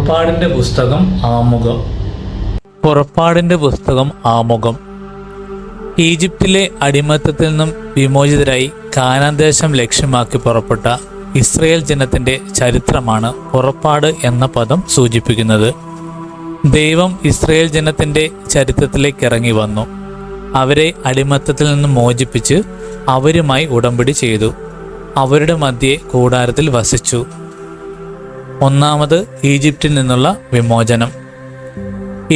പുറപ്പാടിൻ്റെ പുസ്തകം ആമുഖം. ഈജിപ്തിലെ അടിമത്തത്തിൽ നിന്നും വിമോചിതരായി കാനാൻ ദേശം ലക്ഷ്യമാക്കി പുറപ്പെട്ട ഇസ്രയേൽ ജനത്തിൻ്റെ ചരിത്രമാണ് പുറപ്പാട് എന്ന പദം സൂചിപ്പിക്കുന്നത്. ദൈവം ഇസ്രയേൽ ജനത്തിൻ്റെ ചരിത്രത്തിലേക്ക് ഇറങ്ങി വന്നു. അവരെ അടിമത്തത്തിൽ നിന്നും മോചിപ്പിച്ച് അവരുമായി ഉടമ്പടി ചെയ്തു. അവരുടെ മധ്യേ കൂടാരത്തിൽ വസിച്ചു. ഒന്നാമത് ഈജിപ്തിൽ നിന്നുള്ള വിമോചനം.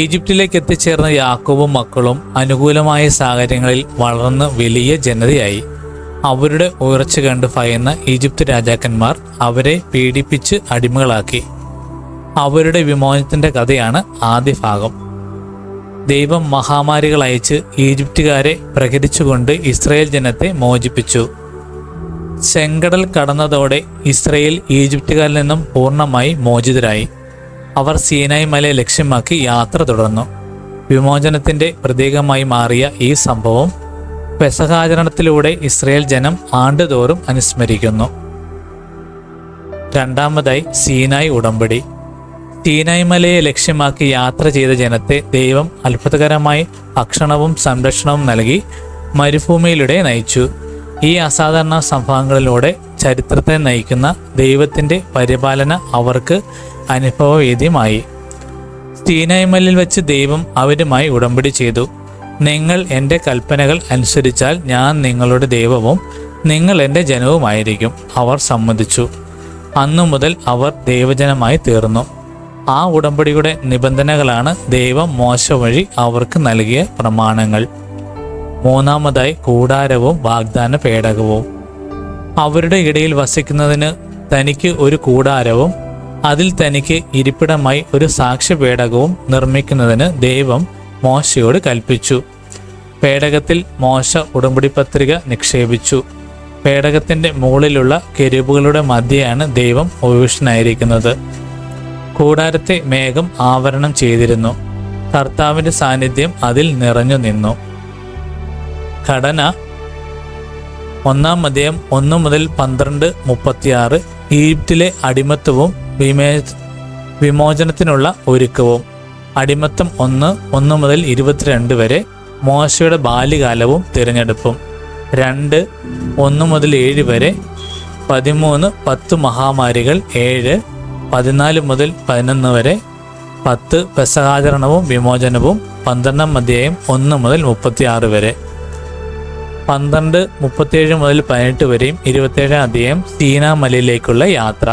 ഈജിപ്തിലേക്ക് എത്തിച്ചേർന്ന യാക്കോബും മക്കളും അനുകൂലമായ സാഹചര്യങ്ങളിൽ വളർന്ന് വലിയ ജനതയായി. അവരുടെ ഉയർച്ച കണ്ട് ഭയന്ന ഈജിപ്ത് രാജാക്കന്മാർ അവരെ പീഡിപ്പിച്ച് അടിമകളാക്കി. അവരുടെ വിമോചനത്തിൻ്റെ കഥയാണ് ആദ്യ ഭാഗം. ദൈവം മഹാമാരികൾ അയച്ച് ഈജിപ്തുകാരെ പ്രഹരിച്ചുകൊണ്ട് ഇസ്രായേൽ ജനത്തെ മോചിപ്പിച്ചു. ചെങ്കടൽ കടന്നതോടെ ഇസ്രായേൽ ഈജിപ്തുകാരിൽ നിന്നും പൂർണ്ണമായി മോചിതരായി. അവർ സീനായ് മലയെ ലക്ഷ്യമാക്കി യാത്ര തുടർന്നു. വിമോചനത്തിൻ്റെ പ്രതീകമായി മാറിയ ഈ സംഭവം പെസഹാചരണത്തിലൂടെ ഇസ്രായേൽ ജനം ആണ്ടുതോറും അനുസ്മരിക്കുന്നു. രണ്ടാമതായി സീനായ് ഉടമ്പടി. സീനായ് മലയെ ലക്ഷ്യമാക്കി യാത്ര ചെയ്ത ജനത്തെ ദൈവം അത്ഭുതകരമായി ഭക്ഷണവും സംരക്ഷണവും നൽകി മരുഭൂമിയിലൂടെ നയിച്ചു. ഈ അസാധാരണ സംഭവങ്ങളിലൂടെ ചരിത്രത്തെ നയിക്കുന്ന ദൈവത്തിൻ്റെ പരിപാലന അവർക്ക് അനുഭവവേദ്യമായി. സീനായ് മലയിൽ വെച്ച് ദൈവം അവരുമായി ഉടമ്പടി ചെയ്തു. നിങ്ങൾ എൻ്റെ കൽപ്പനകൾ അനുസരിച്ചാൽ ഞാൻ നിങ്ങളുടെ ദൈവവും നിങ്ങൾ എൻ്റെ ജനവുമായിരിക്കും. അവർ സമ്മതിച്ചു. അന്നു മുതൽ അവർ ദൈവജനമായി തീർന്നു. ആ ഉടമ്പടിയുടെ നിബന്ധനകളാണ് ദൈവം മോശ വഴി അവർക്ക് നൽകിയ പ്രമാണങ്ങൾ. മൂന്നാമതായി കൂടാരവും വാഗ്ദാന പേടകവും. അവരുടെ ഇടയിൽ വസിക്കുന്നതിന് തനിക്ക് ഒരു കൂടാരവും അതിൽ തനിക്ക് ഇരിപ്പിടമായി ഒരു സാക്ഷ്യപേടകവും നിർമ്മിക്കുന്നതിന് ദൈവം മോശയോട് കൽപ്പിച്ചു. പേടകത്തിൽ മോശ ഉടമ്പടി പത്രിക നിക്ഷേപിച്ചു. പേടകത്തിൻ്റെ മുകളിലുള്ള കെരൂബുകളുടെ മധ്യയാണ് ദൈവം ഉപവിഷ്ടനായിരിക്കുന്നത്. കൂടാരത്തെ മേഘം ആവരണം ചെയ്തിരുന്നു. കർത്താവിൻ്റെ സാന്നിധ്യം അതിൽ നിറഞ്ഞു നിന്നു. ഘടന 1 1 മുതൽ 12-36. ഈജിപ്തിലെ അടിമത്തവും വിമോചനത്തിനുള്ള ഒരുക്കവും. അടിമത്തം 1 മുതൽ 22 വരെ. മോശയുടെ ബാല്യകാലവും തിരഞ്ഞെടുപ്പും. 2 1 മുതൽ 7 വരെ. 13 10 മഹാമാരികൾ. 7 14 മുതൽ 11 വരെ. 10 പെസഹാചരണവും വിമോചനവും. 12 അധ്യായം 1 മുതൽ 36 വരെ. 12 37 മുതൽ 18 വരെയും. 27 അധ്യായം സീനാ മലയിലേക്കുള്ള യാത്ര.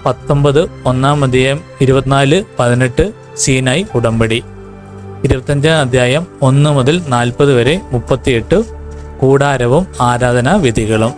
19 1 അധ്യായം 24-18 സീനായ് ഉടമ്പടി. 25 അധ്യായം 1 മുതൽ 40 വരെ. 38 കൂടാരവും ആരാധനാ വിധികളും.